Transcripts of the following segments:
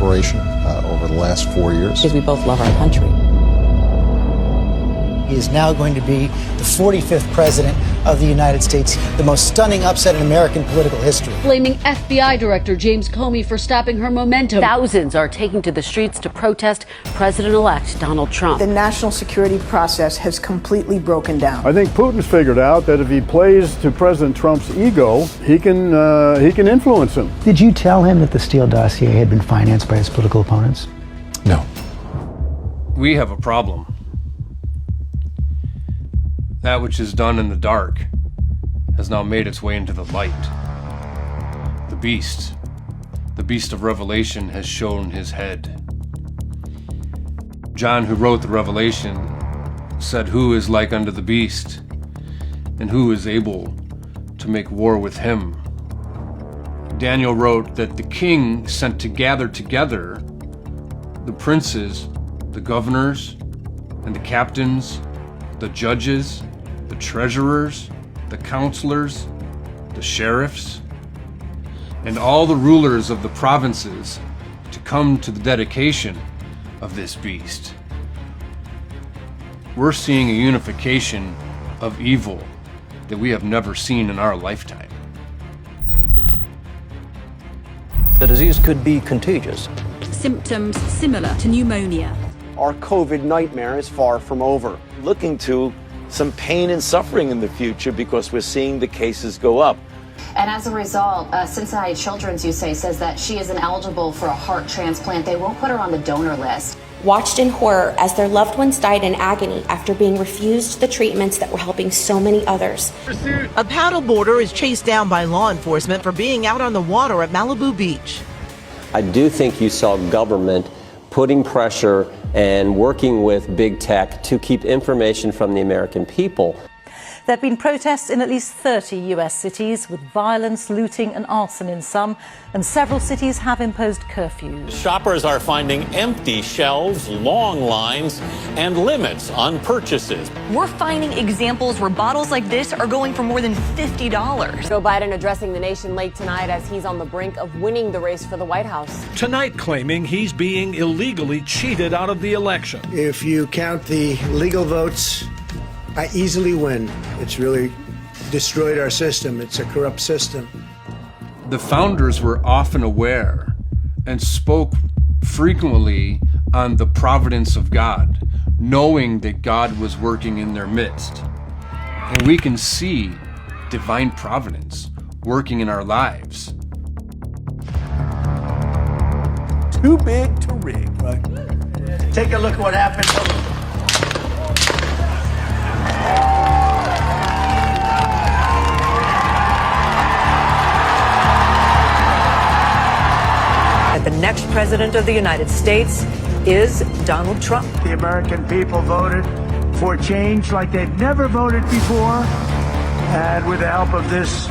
operation over the last 4 years. Because we both love our country. He is now going to be the 45th president of the United States, the most stunning upset in American political history. Blaming FBI Director James Comey for stopping her momentum. Thousands are taking to the streets to protest President-elect Donald Trump. The national security process has completely broken down. I think Putin's figured out that if he plays to President Trump's ego, he can influence him. Did you tell him that the Steele dossier had been financed by his political opponents? No. We have a problem. That which is done in the dark has now made its way into the light. The beast of Revelation has shown his head. John, who wrote the Revelation, said, "Who is like unto the beast, and who is able to make war with him?" Daniel wrote that the king sent to gather together the princes, the governors, and the captains, the judges, the treasurers, the counselors, the sheriffs, and all the rulers of the provinces to come to the dedication of this beast. We're seeing a unification of evil that we have never seen in our lifetime. The disease could be contagious. Symptoms similar to pneumonia. Our COVID nightmare is far from over. Looking to some pain and suffering in the future because we're seeing the cases go up. And as a result, Cincinnati Children's, you say, says that she is ineligible for a heart transplant. They won't put her on the donor list. Watched in horror as their loved ones died in agony after being refused the treatments that were helping so many others. A paddleboarder is chased down by law enforcement for being out on the water at Malibu Beach. I do think you saw government putting pressure and working with big tech to keep information from the American people. There have been protests in at least 30 US cities, with violence, looting and arson in some, and several cities have imposed curfews. Shoppers are finding empty shelves, long lines, and limits on purchases. We're finding examples where bottles like this are going for more than $50. Joe Biden addressing the nation late tonight as he's on the brink of winning the race for the White House. Tonight claiming he's being illegally cheated out of the election. If you count the legal votes, I easily win. It's really destroyed our system. It's a corrupt system. The founders were often aware and spoke frequently on the providence of God, knowing that God was working in their midst. And we can see divine providence working in our lives. Too big to rig, right? Take a look at what happened. The next president of the United States is Donald Trump. The American people voted for change like they'd never voted before, and with the help of this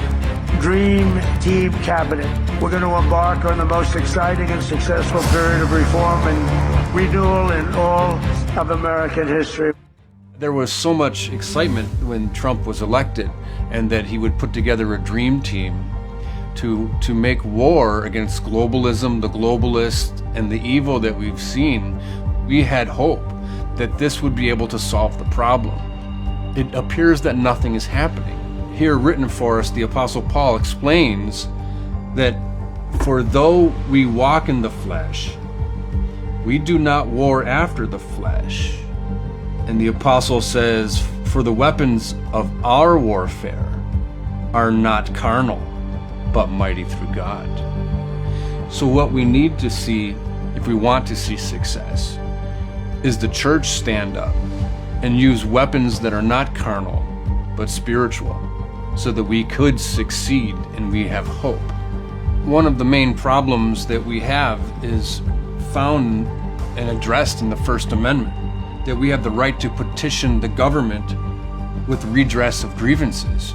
dream team cabinet, we're going to embark on the most exciting and successful period of reform and renewal in all of American history. There was so much excitement when Trump was elected, and that he would put together a dream team to make war against globalism, the globalists, and the evil that we've seen. We had hope that this would be able to solve the problem. It appears that nothing is happening. Here written for us, the Apostle Paul explains that for though we walk in the flesh, we do not war after the flesh. And the Apostle says, for the weapons of our warfare are not carnal, but mighty through God. So what we need to see, if we want to see success, is the church stand up and use weapons that are not carnal, but spiritual, so that we could succeed and we have hope. One of the main problems that we have is found and addressed in the First Amendment, that we have the right to petition the government with redress of grievances.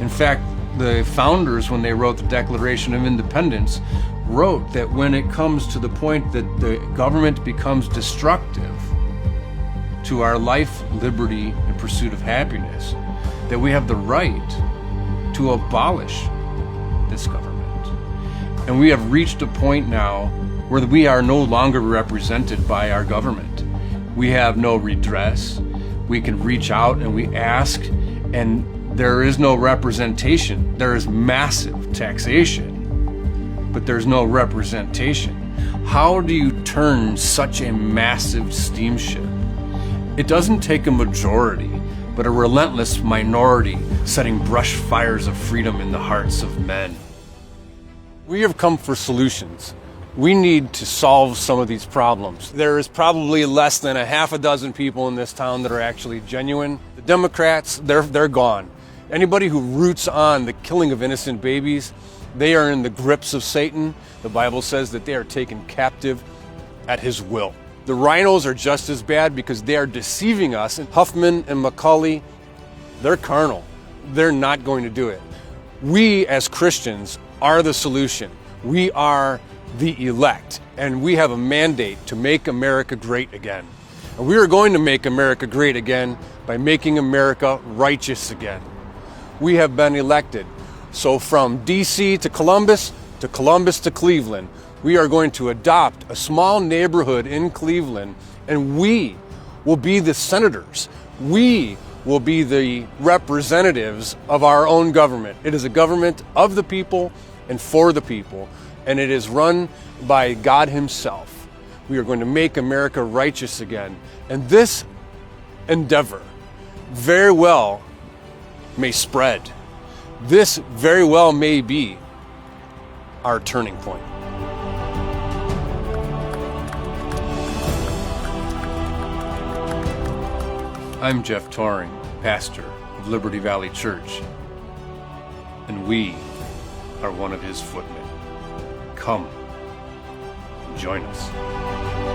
In fact, the founders, when they wrote the Declaration of Independence, wrote that when it comes to the point that the government becomes destructive to our life, liberty, and pursuit of happiness, that we have the right to abolish this government. And we have reached a point now where we are no longer represented by our government. We have no redress. We can reach out and we ask, and there is no representation. There is massive taxation, but there's no representation. How do you turn such a massive steamship? It doesn't take a majority, but a relentless minority setting brush fires of freedom in the hearts of men. We have come for solutions. We need to solve some of these problems. There is probably less than a half a dozen people in this town that are actually genuine. The Democrats, they're gone. Anybody who roots on the killing of innocent babies, they are in the grips of Satan. The Bible says that they are taken captive at his will. The rhinos are just as bad because they are deceiving us. And Huffman and McCauley, they're carnal. They're not going to do it. We as Christians are the solution. We are the elect, and we have a mandate to make America great again. And we are going to make America great again by making America righteous again. We have been elected. So from DC to Columbus to Cleveland, we are going to adopt a small neighborhood in Cleveland, and we will be the senators. We will be the representatives of our own government. It is a government of the people and for the people, and it is run by God himself. We are going to make America righteous again. And this endeavor very well may spread. This very well may be our turning point. I'm Jeff Toring, pastor of Liberty Valley Church, and we are one of his footmen. Come, join us.